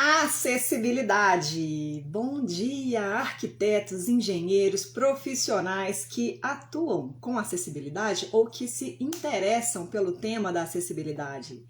Acessibilidade. Bom dia, arquitetos, engenheiros, profissionais que atuam com acessibilidade ou que se interessam pelo tema da acessibilidade.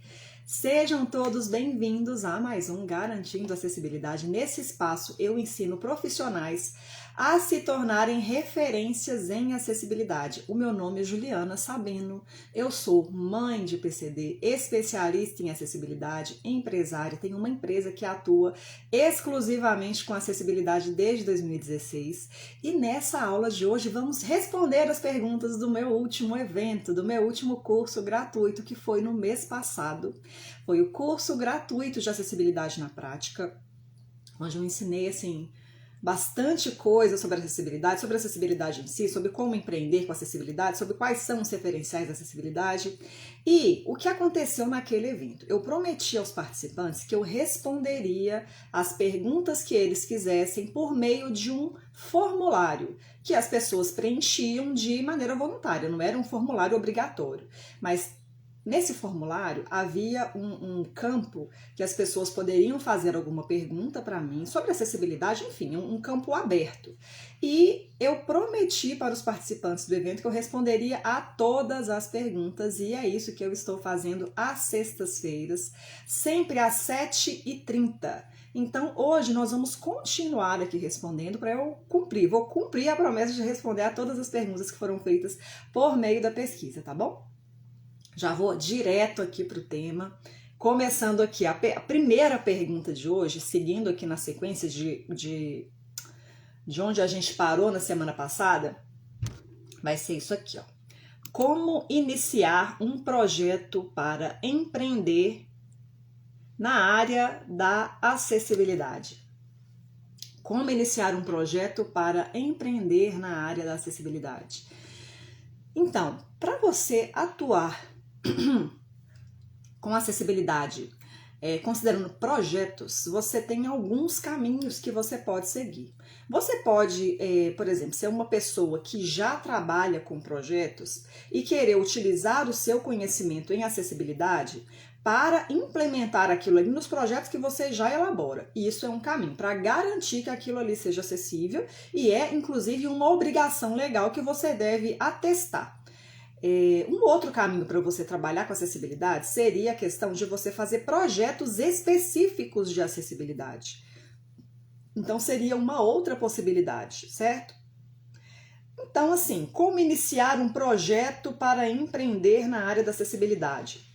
Sejam todos bem-vindos a mais um Garantindo Acessibilidade. Nesse espaço eu ensino profissionais a se tornarem referências em acessibilidade. O meu nome é Juliana Sabino, eu sou mãe de PCD, especialista em acessibilidade, empresária, tenho uma empresa que atua exclusivamente com acessibilidade desde 2016 e nessa aula de hoje vamos responder as perguntas do meu último evento, do meu último curso gratuito que foi no mês passado. Foi o curso gratuito de acessibilidade na prática, onde eu ensinei bastante coisa sobre a acessibilidade em si, sobre como empreender com acessibilidade, sobre quais são os referenciais da acessibilidade. E o que aconteceu naquele evento? Eu prometi aos participantes que eu responderia as perguntas que eles quisessem por meio de um formulário que as pessoas preenchiam de maneira voluntária, não era um formulário obrigatório, mas nesse formulário havia um campo que as pessoas poderiam fazer alguma pergunta para mim sobre acessibilidade, enfim, um campo aberto. E eu prometi para os participantes do evento que eu responderia a todas as perguntas e é isso que eu estou fazendo às sextas-feiras, sempre às 7h30. Então hoje nós vamos continuar aqui respondendo para eu vou cumprir a promessa de responder a todas as perguntas que foram feitas por meio da pesquisa, tá bom? Já vou direto aqui para o tema, começando aqui a primeira pergunta de hoje, seguindo aqui na sequência de onde a gente parou na semana passada, vai ser isso aqui, ó. Como iniciar um projeto para empreender na área da acessibilidade? Como iniciar um projeto para empreender na área da acessibilidade? Então, para você atuar com acessibilidade, considerando projetos, você tem alguns caminhos que você pode seguir. Você pode, por exemplo, ser uma pessoa que já trabalha com projetos e querer utilizar o seu conhecimento em acessibilidade para implementar aquilo ali nos projetos que você já elabora. E isso é um caminho para garantir que aquilo ali seja acessível e é, inclusive, uma obrigação legal que você deve atestar. Um outro caminho para você trabalhar com acessibilidade seria a questão de você fazer projetos específicos de acessibilidade. Então, seria uma outra possibilidade, certo? Então, assim, como iniciar um projeto para empreender na área da acessibilidade?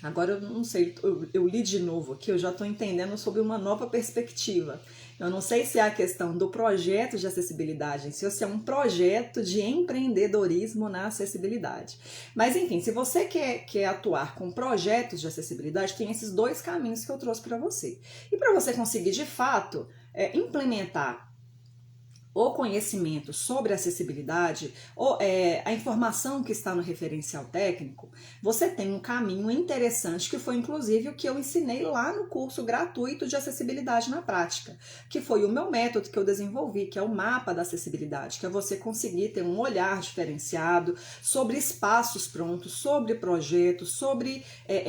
Agora, eu não sei, eu li de novo aqui, eu já estou entendendo sobre uma nova perspectiva. Eu não sei se é a questão do projeto de acessibilidade, se é um projeto de empreendedorismo na acessibilidade. Mas, enfim, se você quer atuar com projetos de acessibilidade, tem esses dois caminhos que eu trouxe para você. E para você conseguir, de fato, implementar o conhecimento sobre acessibilidade, ou a informação que está no referencial técnico, você tem um caminho interessante que foi inclusive o que eu ensinei lá no curso gratuito de acessibilidade na prática, que foi o meu método que eu desenvolvi, que é o mapa da acessibilidade, que é você conseguir ter um olhar diferenciado sobre espaços prontos, sobre projetos, sobre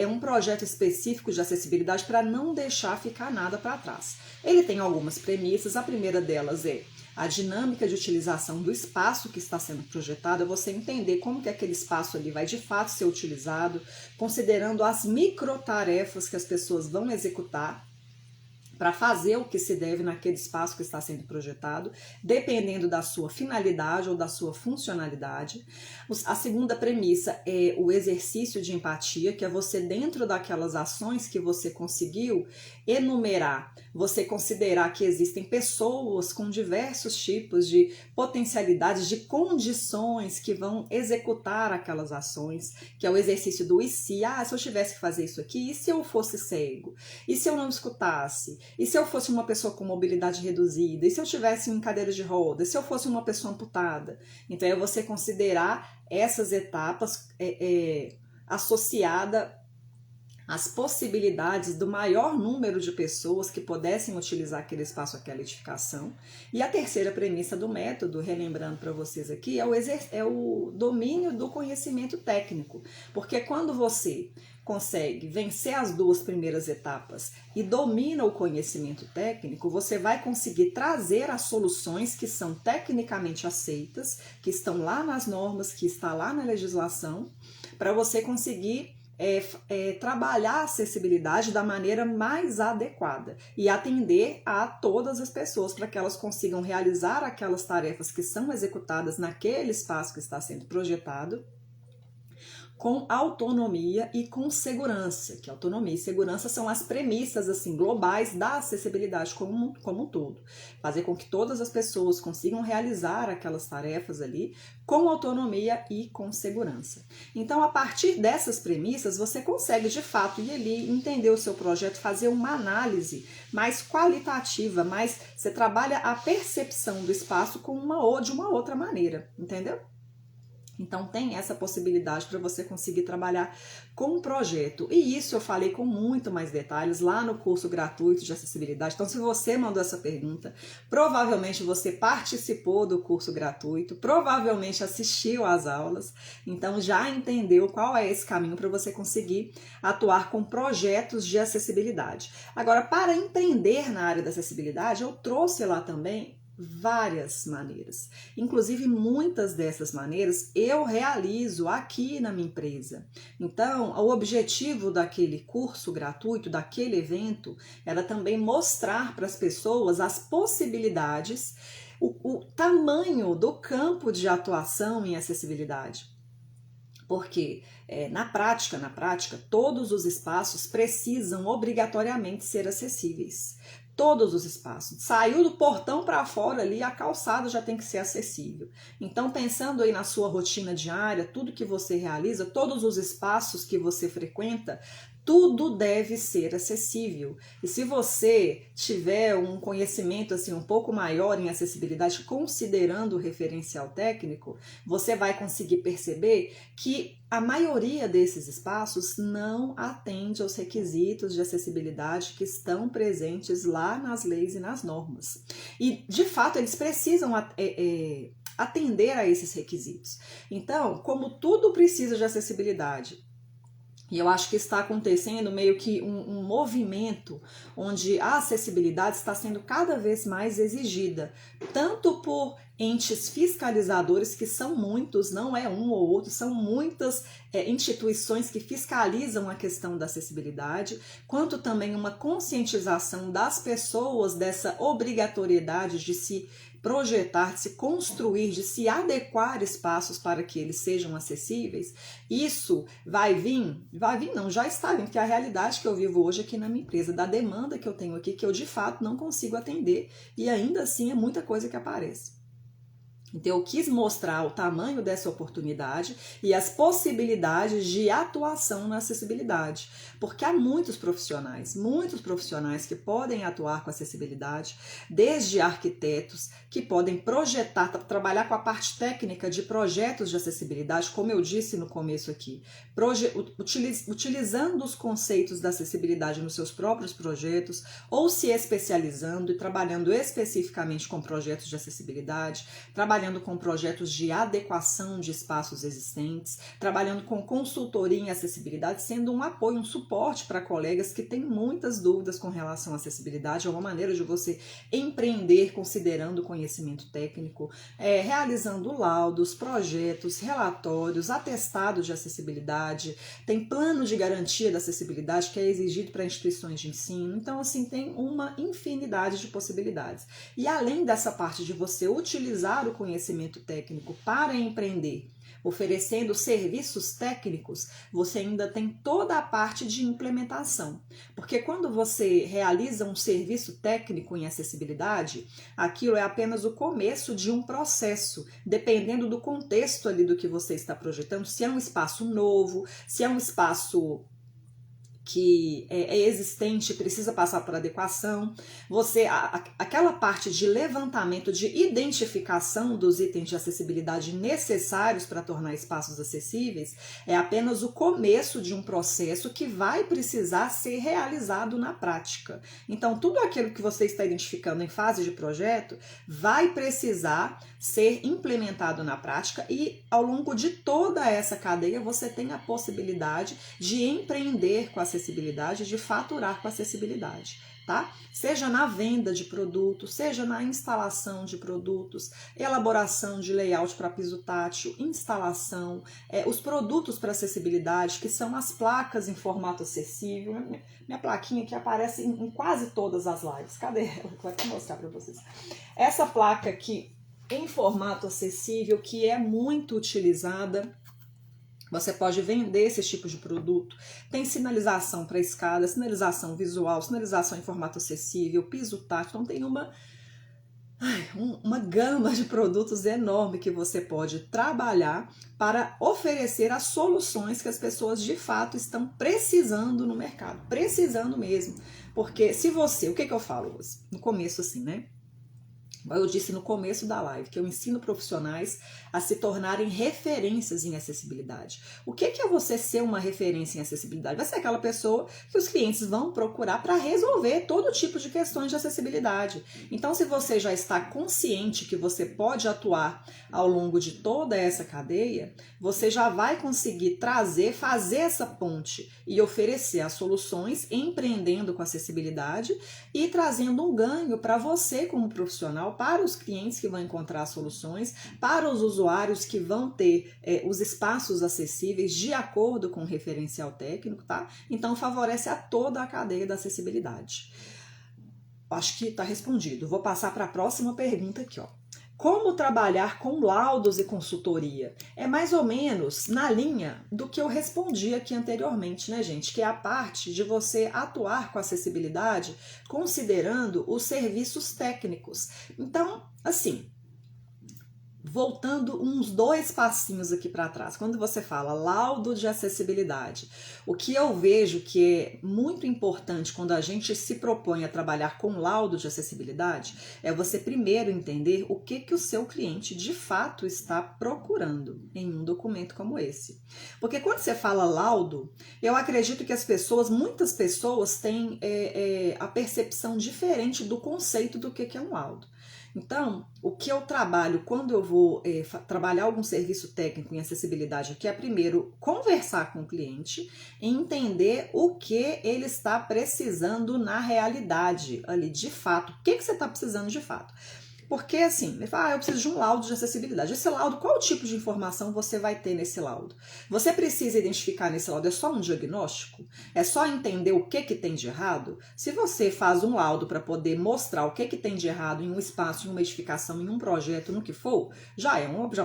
um projeto específico de acessibilidade para não deixar ficar nada para trás. Ele tem algumas premissas, a primeira delas é a dinâmica de utilização do espaço que está sendo projetado, é você entender como que aquele espaço ali vai de fato ser utilizado, considerando as microtarefas que as pessoas vão executar para fazer o que se deve naquele espaço que está sendo projetado, dependendo da sua finalidade ou da sua funcionalidade. A segunda premissa é o exercício de empatia, que é você, dentro daquelas ações que você conseguiu enumerar, você considerar que existem pessoas com diversos tipos de potencialidades, de condições que vão executar aquelas ações, que é o exercício do e se. Se eu tivesse que fazer isso aqui, e se eu fosse cego? E se eu não escutasse? E se eu fosse uma pessoa com mobilidade reduzida? E se eu tivesse em cadeira de rodas? E se eu fosse uma pessoa amputada? Então é você considerar essas etapas associada às possibilidades do maior número de pessoas que pudessem utilizar aquele espaço, aquela edificação. E a terceira premissa do método, relembrando para vocês aqui, é o domínio do conhecimento técnico. Porque quando você consegue vencer as duas primeiras etapas e domina o conhecimento técnico, você vai conseguir trazer as soluções que são tecnicamente aceitas, que estão lá nas normas, que está lá na legislação, para você conseguir trabalhar a acessibilidade da maneira mais adequada e atender a todas as pessoas para que elas consigam realizar aquelas tarefas que são executadas naquele espaço que está sendo projetado com autonomia e com segurança, que autonomia e segurança são as premissas assim globais da acessibilidade como um todo. Fazer com que todas as pessoas consigam realizar aquelas tarefas ali com autonomia e com segurança. Então, a partir dessas premissas, você consegue de fato ir ali, entender o seu projeto, fazer uma análise mais qualitativa, mas você trabalha a percepção do espaço de uma outra maneira, entendeu? Então tem essa possibilidade para você conseguir trabalhar com um projeto. E isso eu falei com muito mais detalhes lá no curso gratuito de acessibilidade. Então se você mandou essa pergunta, provavelmente você participou do curso gratuito, provavelmente assistiu às aulas, então já entendeu qual é esse caminho para você conseguir atuar com projetos de acessibilidade. Agora, para empreender na área da acessibilidade, eu trouxe lá também várias maneiras. Inclusive, muitas dessas maneiras eu realizo aqui na minha empresa. Então, o objetivo daquele curso gratuito, daquele evento, era também mostrar para as pessoas as possibilidades, o tamanho do campo de atuação em acessibilidade. Porque na prática, todos os espaços precisam obrigatoriamente ser acessíveis. Todos os espaços. Saiu do portão para fora ali, a calçada já tem que ser acessível. Então, pensando aí na sua rotina diária, tudo que você realiza, todos os espaços que você frequenta, tudo deve ser acessível. E se você tiver um conhecimento assim um pouco maior em acessibilidade, considerando o referencial técnico, você vai conseguir perceber que a maioria desses espaços não atende aos requisitos de acessibilidade que estão presentes lá nas leis e nas normas. E, de fato, eles precisam atender a esses requisitos. Então, como tudo precisa de acessibilidade, e eu acho que está acontecendo meio que um movimento onde a acessibilidade está sendo cada vez mais exigida, tanto por entes fiscalizadores, que são muitos, não é um ou outro, são muitas instituições que fiscalizam a questão da acessibilidade, quanto também uma conscientização das pessoas dessa obrigatoriedade de se projetar, de se construir, de se adequar espaços para que eles sejam acessíveis. Isso vai vir não, já está vindo, porque é a realidade que eu vivo hoje aqui na minha empresa, da demanda que eu tenho aqui, que eu de fato não consigo atender, e ainda assim é muita coisa que aparece. Então, eu quis mostrar o tamanho dessa oportunidade e as possibilidades de atuação na acessibilidade, porque há muitos profissionais que podem atuar com acessibilidade, desde arquitetos que podem projetar, trabalhar com a parte técnica de projetos de acessibilidade, como eu disse no começo aqui, utilizando os conceitos da acessibilidade nos seus próprios projetos, ou se especializando e trabalhando especificamente com projetos de acessibilidade, trabalhando com projetos de adequação de espaços existentes, trabalhando com consultoria em acessibilidade, sendo um apoio, um suporte para colegas que têm muitas dúvidas com relação à acessibilidade. É uma maneira de você empreender considerando o conhecimento técnico, realizando laudos, projetos, relatórios, atestados de acessibilidade, tem plano de garantia da acessibilidade que é exigido para instituições de ensino. Então, assim, tem uma infinidade de possibilidades. E além dessa parte de você utilizar o conhecimento técnico para empreender, oferecendo serviços técnicos, você ainda tem toda a parte de implementação. Porque quando você realiza um serviço técnico em acessibilidade, aquilo é apenas o começo de um processo, dependendo do contexto ali do que você está projetando, se é um espaço novo, se é um espaço que é existente, precisa passar por adequação. Aquela parte de levantamento, de identificação dos itens de acessibilidade necessários para tornar espaços acessíveis é apenas o começo de um processo que vai precisar ser realizado na prática. Então, tudo aquilo que você está identificando em fase de projeto vai precisar ser implementado na prática e ao longo de toda essa cadeia você tem a possibilidade de empreender com acessibilidade, de faturar com acessibilidade, tá? Seja na venda de produtos, seja na instalação de produtos, elaboração de layout para piso tátil, instalação, os produtos para acessibilidade, que são as placas em formato acessível. Minha plaquinha aqui aparece em quase todas as lives. Cadê ela? Vou até mostrar para vocês. Essa placa aqui em formato acessível, que é muito utilizada. Você pode vender esse tipo de produto. Tem sinalização para escada, sinalização visual, sinalização em formato acessível, piso tátil. Então tem uma gama de produtos enorme que você pode trabalhar para oferecer as soluções que as pessoas de fato estão precisando no mercado. Precisando mesmo. Porque se você... O que eu falo no começo assim, né? Eu disse no começo da live que eu ensino profissionais a se tornarem referências em acessibilidade. O que é você ser uma referência em acessibilidade? Vai ser aquela pessoa que os clientes vão procurar para resolver todo tipo de questões de acessibilidade. Então, se você já está consciente que você pode atuar ao longo de toda essa cadeia, você já vai conseguir fazer essa ponte e oferecer as soluções, empreendendo com acessibilidade e trazendo um ganho para você como profissional, para os clientes que vão encontrar soluções, para os usuários que vão ter os espaços acessíveis de acordo com o referencial técnico, tá? Então favorece a toda a cadeia da acessibilidade. Acho que está respondido. Vou passar para a próxima pergunta aqui, ó. Como trabalhar com laudos e consultoria? É mais ou menos na linha do que eu respondi aqui anteriormente, né, gente? Que é a parte de você atuar com acessibilidade considerando os serviços técnicos. Então, assim, voltando uns 2 passinhos aqui para trás, quando você fala laudo de acessibilidade, o que eu vejo que é muito importante quando a gente se propõe a trabalhar com laudo de acessibilidade é você primeiro entender o que o seu cliente de fato está procurando em um documento como esse. Porque quando você fala laudo, eu acredito que muitas pessoas têm a percepção diferente do conceito do que é um laudo. Então, o que eu trabalho quando eu vou trabalhar algum serviço técnico em acessibilidade aqui é primeiro conversar com o cliente e entender o que ele está precisando na realidade ali, de fato. O que você está precisando de fato? Porque assim, ele fala, eu preciso de um laudo de acessibilidade. Esse laudo, qual tipo de informação você vai ter nesse laudo? Você precisa identificar nesse laudo, é só um diagnóstico? É só entender o que tem de errado? Se você faz um laudo para poder mostrar o que tem de errado em um espaço, em uma edificação, em um projeto, no que for, já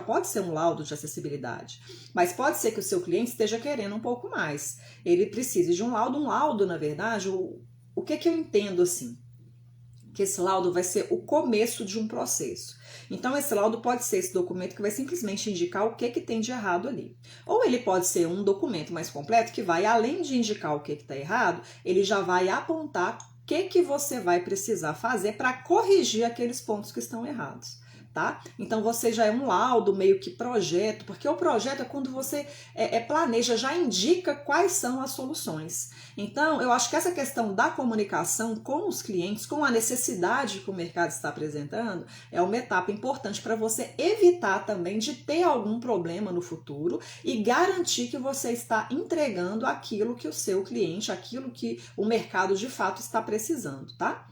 pode ser um laudo de acessibilidade. Mas pode ser que o seu cliente esteja querendo um pouco mais. Ele precisa de um laudo, na verdade, o que eu entendo assim? Que esse laudo vai ser o começo de um processo. Então, esse laudo pode ser esse documento que vai simplesmente indicar o que tem de errado ali. Ou ele pode ser um documento mais completo que vai, além de indicar o que está errado, ele já vai apontar o que você vai precisar fazer para corrigir aqueles pontos que estão errados. Tá? Então você já é um laudo, meio que projeto, porque o projeto é quando você planeja, já indica quais são as soluções. Então eu acho que essa questão da comunicação com os clientes, com a necessidade que o mercado está apresentando, é uma etapa importante para você evitar também de ter algum problema no futuro e garantir que você está entregando aquilo que o seu cliente, aquilo que o mercado de fato está precisando, tá?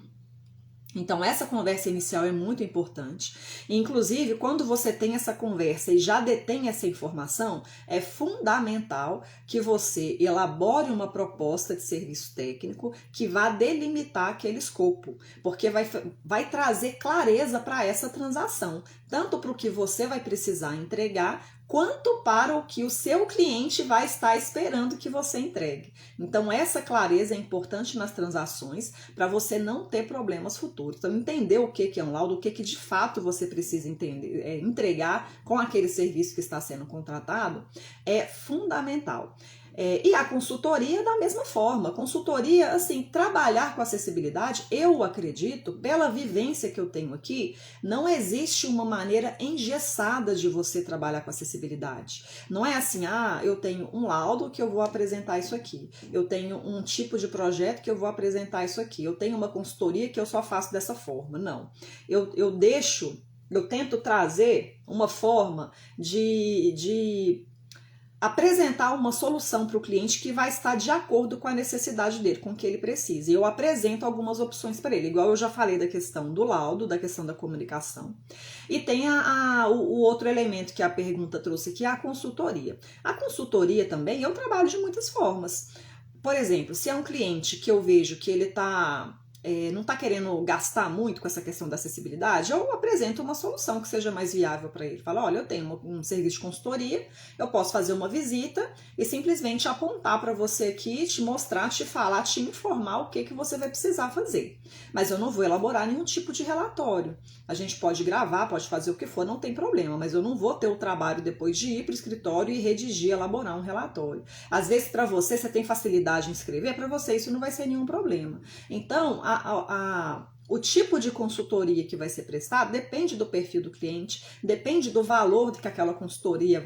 Então, essa conversa inicial é muito importante. Inclusive, quando você tem essa conversa e já detém essa informação, é fundamental que você elabore uma proposta de serviço técnico que vá delimitar aquele escopo, porque vai trazer clareza para essa transação, tanto para o que você vai precisar entregar, quanto para o que o seu cliente vai estar esperando que você entregue. Então, essa clareza é importante nas transações para você não ter problemas futuros. Então, entender o que é um laudo, o que de fato você precisa entregar com aquele serviço que está sendo contratado é fundamental. E a consultoria da mesma forma. Consultoria, assim, trabalhar com acessibilidade, eu acredito, pela vivência que eu tenho aqui, não existe uma maneira engessada de você trabalhar com acessibilidade. Não é assim, eu tenho um laudo que eu vou apresentar isso aqui. Eu tenho um tipo de projeto que eu vou apresentar isso aqui. Eu tenho uma consultoria que eu só faço dessa forma. Não. Eu tento trazer uma forma de apresentar uma solução para o cliente que vai estar de acordo com a necessidade dele, com o que ele precisa. E eu apresento algumas opções para ele, igual eu já falei da questão do laudo, da questão da comunicação. E tem o outro elemento que a pergunta trouxe aqui, a consultoria. A consultoria também, eu trabalho de muitas formas. Por exemplo, se é um cliente que eu vejo que ele não está querendo gastar muito com essa questão da acessibilidade, eu apresento uma solução que seja mais viável para ele. Falo, olha, eu tenho um serviço de consultoria, eu posso fazer uma visita e simplesmente apontar para você aqui, te mostrar, te falar, te informar o que você vai precisar fazer. Mas eu não vou elaborar nenhum tipo de relatório. A gente pode gravar, pode fazer o que for, não tem problema, mas eu não vou ter o trabalho depois de ir para o escritório e redigir, elaborar um relatório. Às vezes, para você tem facilidade em escrever, para você isso não vai ser nenhum problema. Então, o tipo de consultoria que vai ser prestado depende do perfil do cliente, depende do valor que aquela consultoria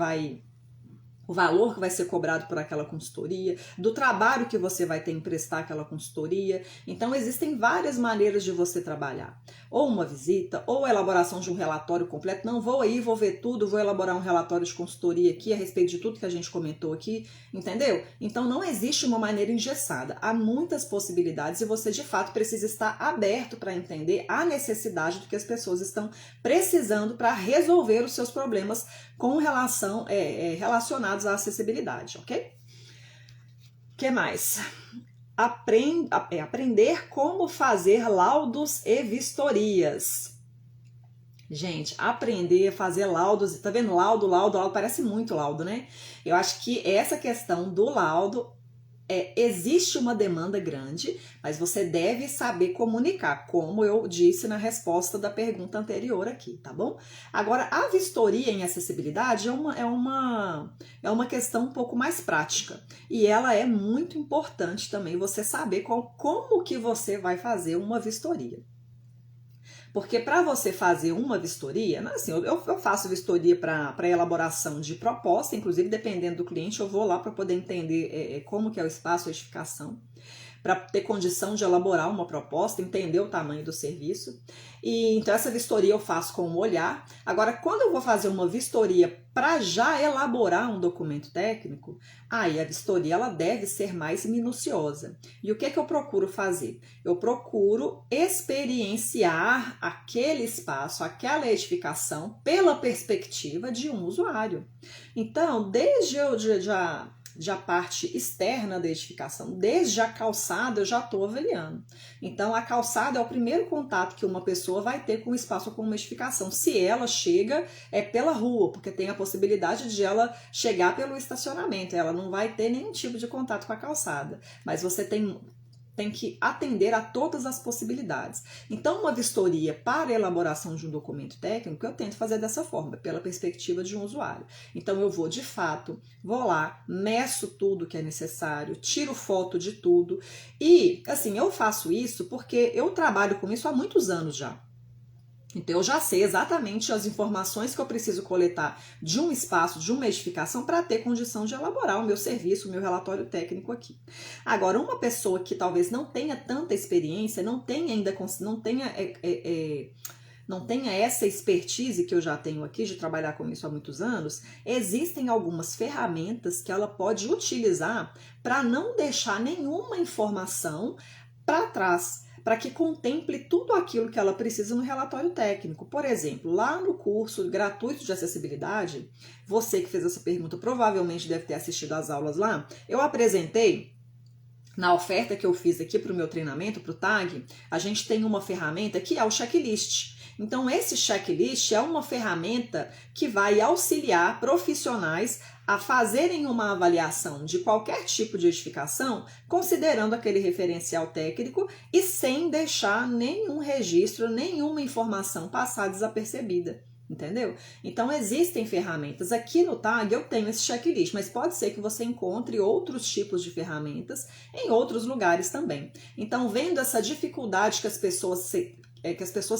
o valor que vai ser cobrado por aquela consultoria, do trabalho que você vai ter em prestar aquela consultoria. Então, existem várias maneiras de você trabalhar. Ou uma visita, ou a elaboração de um relatório completo. Não vou aí, vou ver tudo, vou elaborar um relatório de consultoria aqui a respeito de tudo que a gente comentou aqui, entendeu? Então, não existe uma maneira engessada. Há muitas possibilidades e você, de fato, precisa estar aberto para entender a necessidade do que as pessoas estão precisando para resolver os seus problemas com relação relacionados à acessibilidade, ok? O que mais? Aprender como fazer laudos e vistorias. Gente, aprender a fazer laudos, tá vendo? Laudo, parece muito laudo, né? Eu acho que essa questão do laudo existe uma demanda grande, mas você deve saber comunicar, como eu disse na resposta da pergunta anterior aqui, tá bom? Agora, a vistoria em acessibilidade é uma questão um pouco mais prática, e ela é muito importante também você saber como que você vai fazer uma vistoria. Porque para você fazer uma vistoria, assim, eu faço vistoria para elaboração de proposta, inclusive dependendo do cliente, eu vou lá para poder entender como que é o espaço, a edificação, para ter condição de elaborar uma proposta, entender o tamanho do serviço. E então essa vistoria eu faço com um olhar. Agora, quando eu vou fazer uma vistoria para já elaborar um documento técnico, aí a vistoria ela deve ser mais minuciosa. E o que eu procuro fazer? Eu procuro experienciar aquele espaço, aquela edificação pela perspectiva de um usuário. Então, desde a parte externa da edificação, desde a calçada eu já estou avaliando. Então, a calçada é o primeiro contato que uma pessoa vai ter com o espaço ou com uma edificação. Se ela chega, é pela rua, porque tem a possibilidade de ela chegar pelo estacionamento. Ela não vai ter nenhum tipo de contato com a calçada. Mas você tem que atender a todas as possibilidades. Então, uma vistoria para a elaboração de um documento técnico, eu tento fazer dessa forma, pela perspectiva de um usuário. Então, eu vou lá, meço tudo que é necessário, tiro foto de tudo. E, assim, eu faço isso porque eu trabalho com isso há muitos anos já. Então, eu já sei exatamente as informações que eu preciso coletar de um espaço, de uma edificação, para ter condição de elaborar o meu serviço, o meu relatório técnico aqui. Agora, uma pessoa que talvez não tenha tanta experiência, não tenha essa expertise que eu já tenho aqui de trabalhar com isso há muitos anos, existem algumas ferramentas que ela pode utilizar para não deixar nenhuma informação para trás, para que contemple tudo aquilo que ela precisa no relatório técnico. Por exemplo, lá no curso gratuito de acessibilidade, você que fez essa pergunta provavelmente deve ter assistido às aulas lá, eu apresentei, na oferta que eu fiz aqui para o meu treinamento, para o TAG, a gente tem uma ferramenta que é o checklist. Então, esse checklist é uma ferramenta que vai auxiliar profissionais a fazerem uma avaliação de qualquer tipo de edificação, considerando aquele referencial técnico e sem deixar nenhum registro, nenhuma informação passar desapercebida. entendeu? Então existem ferramentas. Aqui no TAG eu tenho esse checklist, mas pode ser que você encontre outros tipos de ferramentas em outros lugares também. Então, vendo essa dificuldade que as pessoas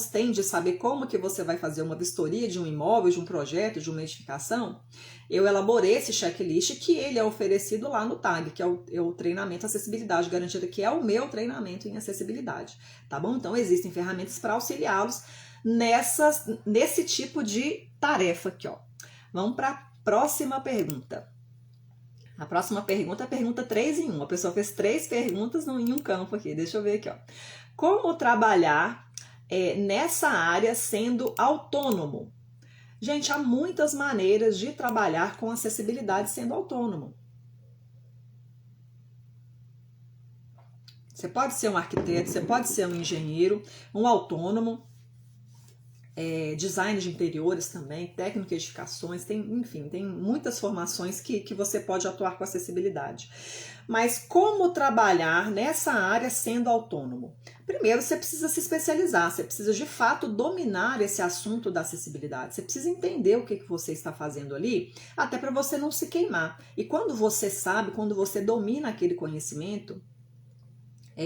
têm de saber como que você vai fazer uma vistoria de um imóvel, de um projeto, de uma edificação, eu elaborei esse checklist que ele é oferecido lá no TAG, que é o treinamento Acessibilidade Garantida, que é o meu treinamento em acessibilidade, tá bom? Então existem ferramentas para auxiliá-los nesse tipo de tarefa aqui, ó. Vamos para a próxima pergunta. A próxima pergunta é a pergunta 3 em 1. A pessoa fez 3 perguntas em um campo aqui. Deixa eu ver aqui, ó. Como trabalhar nessa área sendo autônomo? Gente, há muitas maneiras de trabalhar com acessibilidade sendo autônomo. Você pode ser um arquiteto, você pode ser um engenheiro, um autônomo, design de interiores também, técnico de edificações, enfim, tem muitas formações que você pode atuar com acessibilidade. Mas como trabalhar nessa área sendo autônomo? Primeiro, você precisa se especializar, você precisa de fato dominar esse assunto da acessibilidade, você precisa entender o que você está fazendo ali, até para você não se queimar. E quando você sabe, quando você domina aquele conhecimento,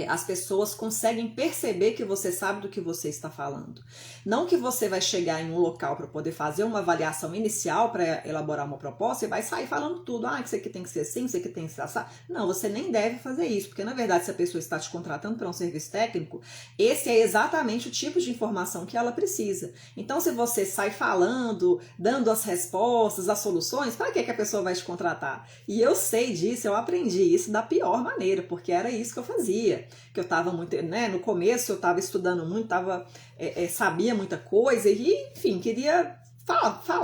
as pessoas conseguem perceber que você sabe do que você está falando. Não que você vai chegar em um local para poder fazer uma avaliação inicial para elaborar uma proposta e vai sair falando tudo. Ah, isso aqui tem que ser assim, isso aqui tem que ser assim. Não, você nem deve fazer isso, porque na verdade se a pessoa está te contratando para um serviço técnico, esse é exatamente o tipo de informação que ela precisa. Então se você sai falando, dando as respostas, as soluções, para que a pessoa vai te contratar? E eu sei disso, eu aprendi isso da pior maneira, porque era isso que eu fazia. Que eu estava muito, né? No começo eu estava estudando muito, sabia muita coisa e, enfim, queria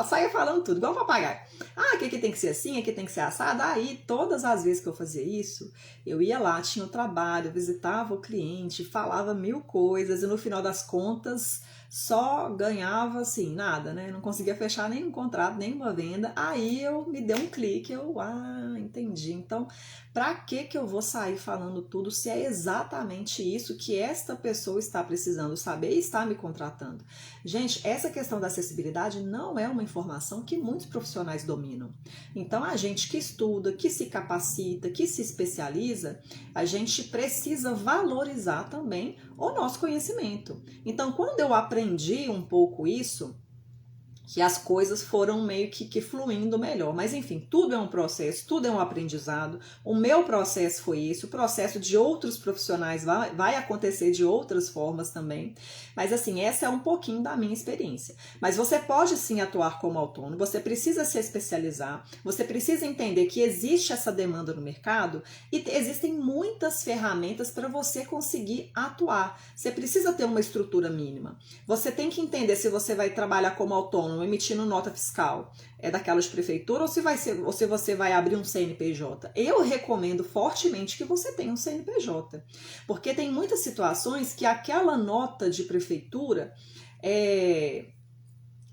saia falando tudo, igual papagaio. Ah, aqui tem que ser assim, aqui tem que ser assado. Aí, todas as vezes que eu fazia isso, eu ia lá, tinha o trabalho, visitava o cliente, falava 1000 coisas e no final das contas só ganhava assim, nada, né? Não conseguia fechar nenhum contrato, nenhuma venda. Aí eu me dei um clique, entendi. Então, para que eu vou sair falando tudo se é exatamente isso que esta pessoa está precisando saber e está me contratando? Gente, essa questão da acessibilidade não é uma informação que muitos profissionais dominam. Então, a gente que estuda, que se capacita, que se especializa, a gente precisa valorizar também o nosso conhecimento. Então, quando eu aprendi um pouco isso, que as coisas foram meio que fluindo melhor. Mas enfim, tudo é um processo, tudo é um aprendizado. O meu processo foi isso, o processo de outros profissionais vai acontecer de outras formas também. Mas assim, essa é um pouquinho da minha experiência. Mas você pode sim atuar como autônomo, você precisa se especializar, você precisa entender que existe essa demanda no mercado e existem muitas ferramentas para você conseguir atuar. Você precisa ter uma estrutura mínima. Você tem que entender se você vai trabalhar como autônomo emitindo nota fiscal daquela de prefeitura ou se você vai abrir um CNPJ. Eu recomendo fortemente que você tenha um CNPJ, porque tem muitas situações que aquela nota de prefeitura,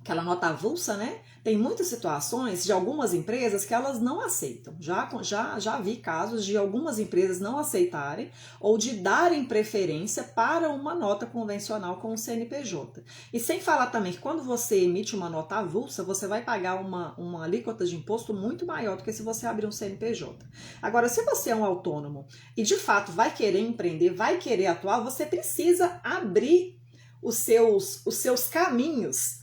aquela nota avulsa, né? Tem muitas situações de algumas empresas que elas não aceitam. Já vi casos de algumas empresas não aceitarem ou de darem preferência para uma nota convencional com o CNPJ. E sem falar também que quando você emite uma nota avulsa, você vai pagar uma alíquota de imposto muito maior do que se você abrir um CNPJ. Agora, se você é um autônomo e de fato vai querer empreender, vai querer atuar, você precisa abrir os seus caminhos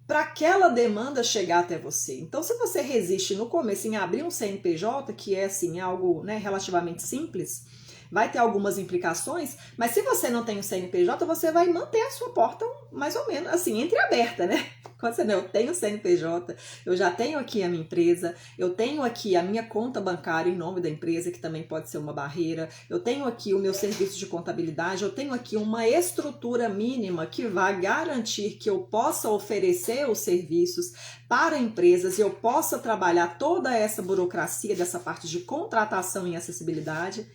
para aquela demanda chegar até você. Então, se você resiste no começo em abrir um CNPJ, que é assim, algo, né, relativamente simples, vai ter algumas implicações, mas se você não tem um CNPJ, você vai manter a sua porta mais ou menos assim, entreaberta, né? Quando você não, eu tenho CNPJ, eu já tenho aqui a minha empresa, eu tenho aqui a minha conta bancária em nome da empresa, que também pode ser uma barreira, eu tenho aqui o meu serviço de contabilidade, eu tenho aqui uma estrutura mínima que vai garantir que eu possa oferecer os serviços para empresas e eu possa trabalhar toda essa burocracia dessa parte de contratação em acessibilidade.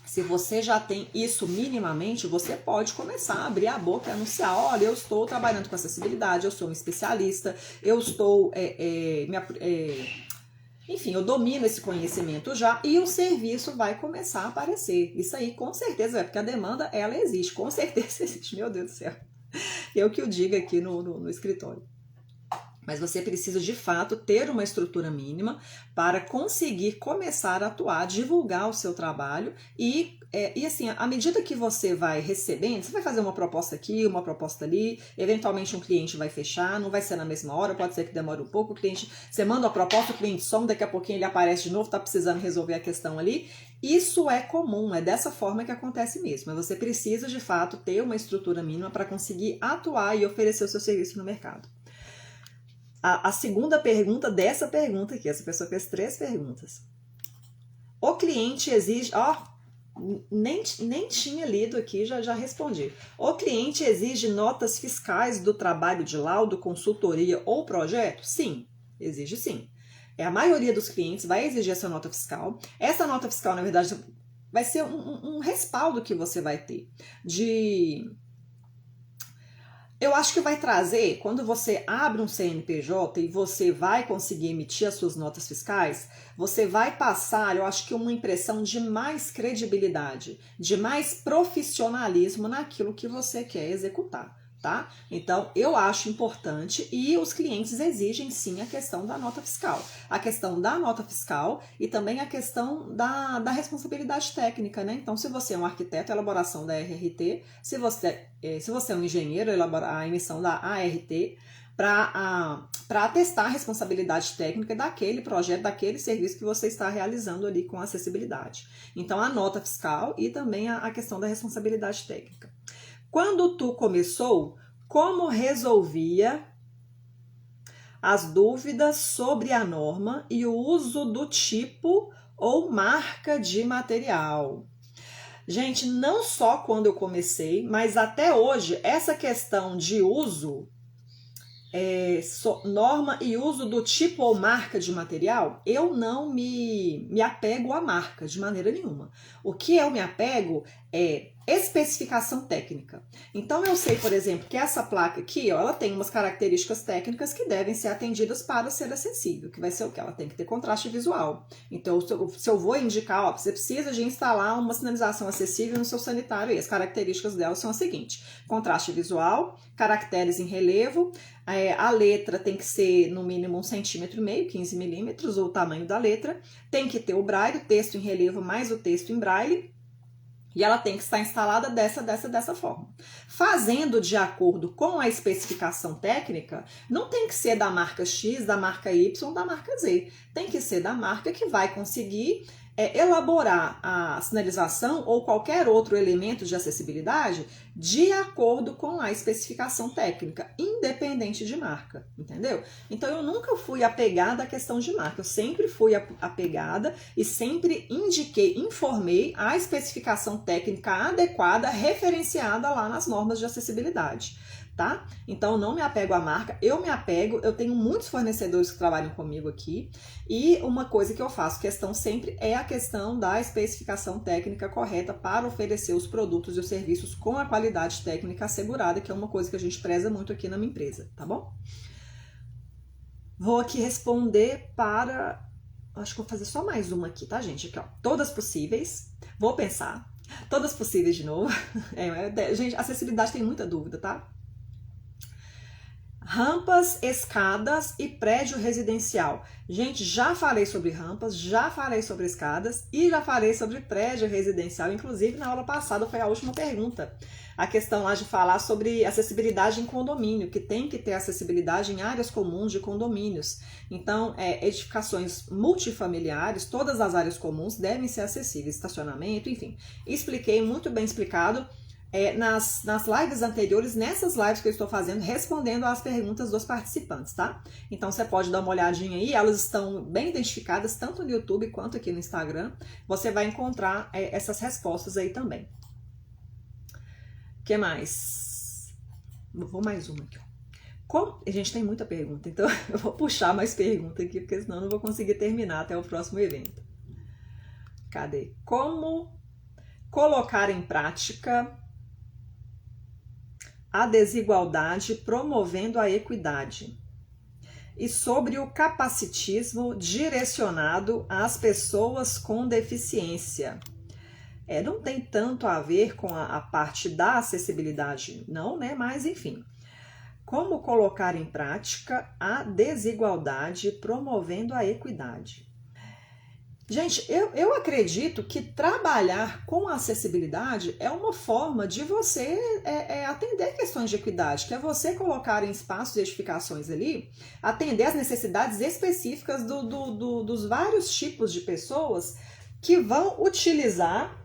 Se você já tem isso minimamente, você pode começar a abrir a boca e anunciar, olha, eu estou trabalhando com acessibilidade, eu sou um especialista, eu estou, enfim, eu domino esse conhecimento já e o serviço vai começar a aparecer. Isso aí com certeza é porque a demanda, ela existe, com certeza existe, meu Deus do céu. Eu que o diga aqui no escritório. Mas você precisa, de fato, ter uma estrutura mínima para conseguir começar a atuar, divulgar o seu trabalho e assim, à medida que você vai recebendo, você vai fazer uma proposta aqui, uma proposta ali, eventualmente um cliente vai fechar, não vai ser na mesma hora, pode ser que demore um pouco, o cliente, você manda a proposta, o cliente some, daqui a pouquinho ele aparece de novo, está precisando resolver a questão ali. Isso é comum, é dessa forma que acontece mesmo. Mas você precisa, de fato, ter uma estrutura mínima para conseguir atuar e oferecer o seu serviço no mercado. A segunda pergunta dessa pergunta aqui, essa pessoa fez 3 perguntas. O cliente exige... nem tinha lido aqui, já respondi. O cliente exige notas fiscais do trabalho de laudo, consultoria ou projeto? Sim, exige sim. A maioria dos clientes vai exigir essa nota fiscal. Essa nota fiscal, na verdade, vai ser um respaldo que você vai ter Eu acho que vai trazer, quando você abre um CNPJ e você vai conseguir emitir as suas notas fiscais, você vai passar, eu acho que uma impressão de mais credibilidade, de mais profissionalismo naquilo que você quer executar. Tá? Então, eu acho importante e os clientes exigem sim a questão da nota fiscal. A questão da nota fiscal e também a questão da responsabilidade técnica, né? Então, se você é um arquiteto, a elaboração da RRT, se você é um engenheiro, a emissão da ART, para atestar a responsabilidade técnica daquele projeto, daquele serviço que você está realizando ali com acessibilidade. Então, a nota fiscal e também a questão da responsabilidade técnica. Quando tu começou, como resolvia as dúvidas sobre a norma e o uso do tipo ou marca de material? Gente, não só quando eu comecei, mas até hoje, essa questão de uso, norma e uso do tipo ou marca de material, eu não me apego à marca de maneira nenhuma. O que eu me apego é especificação técnica. Então eu sei, por exemplo, que essa placa aqui, ó, ela tem umas características técnicas que devem ser atendidas para ser acessível, que vai ser o que? Ela tem que ter contraste visual. Então se eu vou indicar, ó, você precisa de instalar uma sinalização acessível no seu sanitário, e as características dela são as seguintes: contraste visual, caracteres em relevo, a letra tem que ser no mínimo 1,5 cm, 15 milímetros, o tamanho da letra, tem que ter o braille, o texto em relevo mais o texto em braille, e ela tem que estar instalada dessa forma. Fazendo de acordo com a especificação técnica, não tem que ser da marca X, da marca Y, da marca Z. Tem que ser da marca que vai conseguir elaborar a sinalização ou qualquer outro elemento de acessibilidade de acordo com a especificação técnica, independente de marca, entendeu? Então eu nunca fui apegada à questão de marca, eu sempre fui apegada e sempre informei a especificação técnica adequada, referenciada lá nas normas de acessibilidade. Tá? Então eu não me apego à marca, eu tenho muitos fornecedores que trabalham comigo aqui e uma coisa que eu faço questão sempre é a questão da especificação técnica correta para oferecer os produtos e os serviços com a qualidade técnica assegurada, que é uma coisa que a gente preza muito aqui na minha empresa, tá bom? Vou aqui responder acho que vou fazer só mais uma aqui, tá, gente? Aqui, ó, todas possíveis, vou pensar, todas possíveis de novo. Gente, acessibilidade tem muita dúvida, tá? Rampas, escadas e prédio residencial. Gente, já falei sobre rampas, já falei sobre escadas e já falei sobre prédio residencial. Inclusive, na aula passada foi a última pergunta. A questão lá de falar sobre acessibilidade em condomínio, que tem que ter acessibilidade em áreas comuns de condomínios. Então, edificações multifamiliares, todas as áreas comuns devem ser acessíveis, estacionamento, enfim. Expliquei, muito bem explicado. Nas lives anteriores, nessas lives que eu estou fazendo, respondendo às perguntas dos participantes, tá? Então você pode dar uma olhadinha aí, elas estão bem identificadas tanto no YouTube quanto aqui no Instagram. Você vai encontrar essas respostas aí também. O que mais? Vou mais uma aqui. A gente tem muita pergunta, então eu vou puxar mais pergunta aqui, porque senão eu não vou conseguir terminar até o próximo evento. Cadê? Como colocar em prática a desigualdade promovendo a equidade, e sobre o capacitismo direcionado às pessoas com deficiência. Não tem tanto a ver com a parte da acessibilidade, não, né? Mas enfim, como colocar em prática a desigualdade promovendo a equidade. Gente, eu acredito que trabalhar com acessibilidade é uma forma de você atender questões de equidade, que é você colocar em espaços e edificações ali, atender as necessidades específicas dos vários tipos de pessoas que vão utilizar,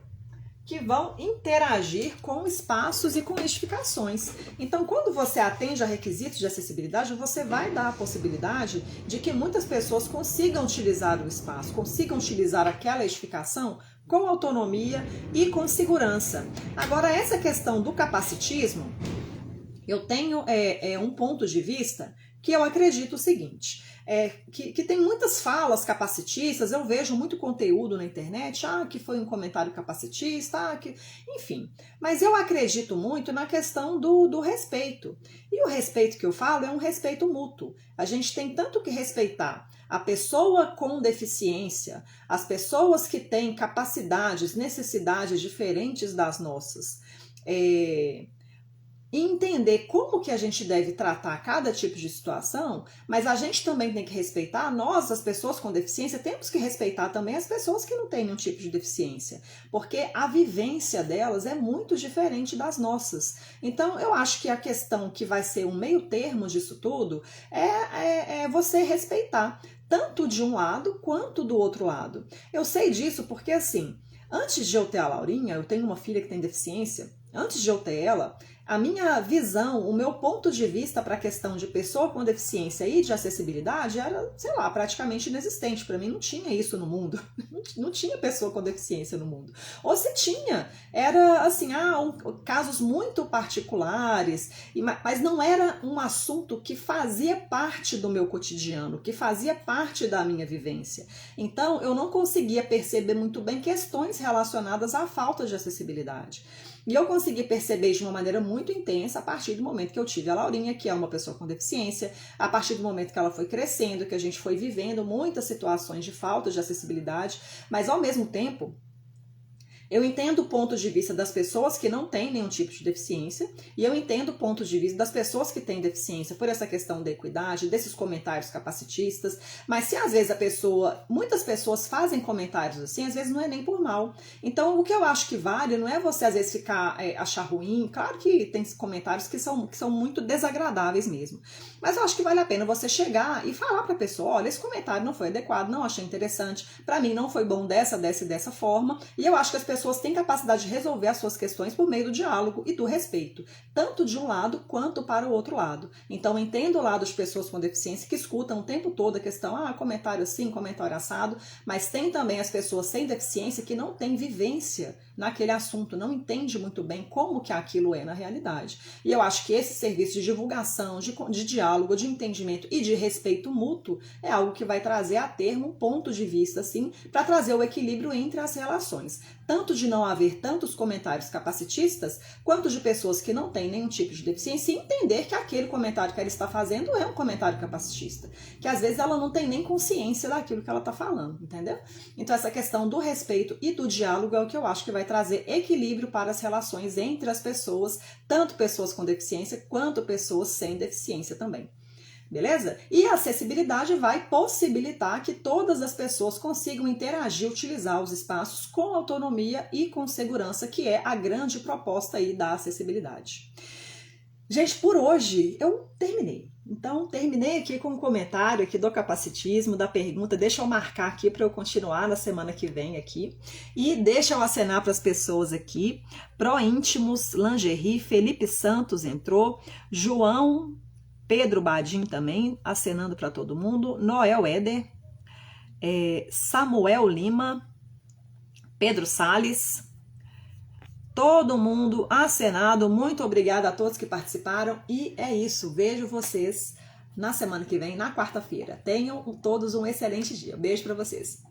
que vão interagir com espaços e com edificações. Então, quando você atende a requisitos de acessibilidade, você vai dar a possibilidade de que muitas pessoas consigam utilizar o espaço, consigam utilizar aquela edificação com autonomia e com segurança. Agora, essa questão do capacitismo, eu tenho um ponto de vista que eu acredito o seguinte, que tem muitas falas capacitistas, eu vejo muito conteúdo na internet, que foi um comentário capacitista, enfim. Mas eu acredito muito na questão do respeito. E o respeito que eu falo é um respeito mútuo. A gente tem tanto que respeitar a pessoa com deficiência, as pessoas que têm capacidades, necessidades diferentes das nossas, e entender como que a gente deve tratar cada tipo de situação, mas a gente também tem que respeitar, nós, as pessoas com deficiência, temos que respeitar também as pessoas que não têm nenhum tipo de deficiência, porque a vivência delas é muito diferente das nossas. Então, eu acho que a questão que vai ser um meio termo disso tudo é você respeitar, tanto de um lado quanto do outro lado. Eu sei disso porque, assim, antes de eu ter a Laurinha, eu tenho uma filha que tem deficiência, antes de eu ter ela, a minha visão, o meu ponto de vista para a questão de pessoa com deficiência e de acessibilidade era, sei lá, praticamente inexistente. Para mim não tinha isso no mundo. Não tinha pessoa com deficiência no mundo. Ou se tinha, era assim, casos muito particulares, mas não era um assunto que fazia parte do meu cotidiano, que fazia parte da minha vivência. Então eu não conseguia perceber muito bem questões relacionadas à falta de acessibilidade. E eu consegui perceber de uma maneira muito intensa a partir do momento que eu tive a Laurinha, que é uma pessoa com deficiência, a partir do momento que ela foi crescendo, que a gente foi vivendo muitas situações de falta de acessibilidade, mas ao mesmo tempo, eu entendo o ponto de vista das pessoas que não têm nenhum tipo de deficiência e eu entendo o ponto de vista das pessoas que têm deficiência por essa questão da equidade, desses comentários capacitistas, mas se às vezes muitas pessoas fazem comentários assim, às vezes não é nem por mal. Então o que eu acho que vale não é você às vezes achar ruim, claro que tem comentários que são muito desagradáveis mesmo, mas eu acho que vale a pena você chegar e falar para a pessoa, olha, esse comentário não foi adequado, não achei interessante, para mim não foi bom dessa forma, e eu acho que as pessoas têm capacidade de resolver as suas questões por meio do diálogo e do respeito, tanto de um lado quanto para o outro lado. Então, entendo o lado de pessoas com deficiência que escutam o tempo todo a questão, comentário assim, comentário assado, mas tem também as pessoas sem deficiência que não têm vivência naquele assunto, não entende muito bem como que aquilo é na realidade. E eu acho que esse serviço de divulgação, de diálogo, de entendimento e de respeito mútuo é algo que vai trazer a termo um ponto de vista, assim, para trazer o equilíbrio entre as relações. Tanto de não haver tantos comentários capacitistas, quanto de pessoas que não têm nenhum tipo de deficiência e entender que aquele comentário que ela está fazendo é um comentário capacitista. Que às vezes ela não tem nem consciência daquilo que ela está falando, entendeu? Então essa questão do respeito e do diálogo é o que eu acho que vai trazer equilíbrio para as relações entre as pessoas, tanto pessoas com deficiência quanto pessoas sem deficiência também. Beleza? E a acessibilidade vai possibilitar que todas as pessoas consigam interagir, utilizar os espaços com autonomia e com segurança, que é a grande proposta aí da acessibilidade. Gente, por hoje eu terminei. Então, terminei aqui com um comentário aqui do capacitismo, da pergunta. Deixa eu marcar aqui para eu continuar na semana que vem aqui. E deixa eu acenar para as pessoas aqui. Pro Íntimos, Lingerie, Felipe Santos entrou, João Pedro Badim também, acenando para todo mundo, Noel Éder, Samuel Lima, Pedro Salles, todo mundo acenado, muito obrigada a todos que participaram e é isso, vejo vocês na semana que vem, na quarta-feira. Tenham todos um excelente dia, beijo para vocês.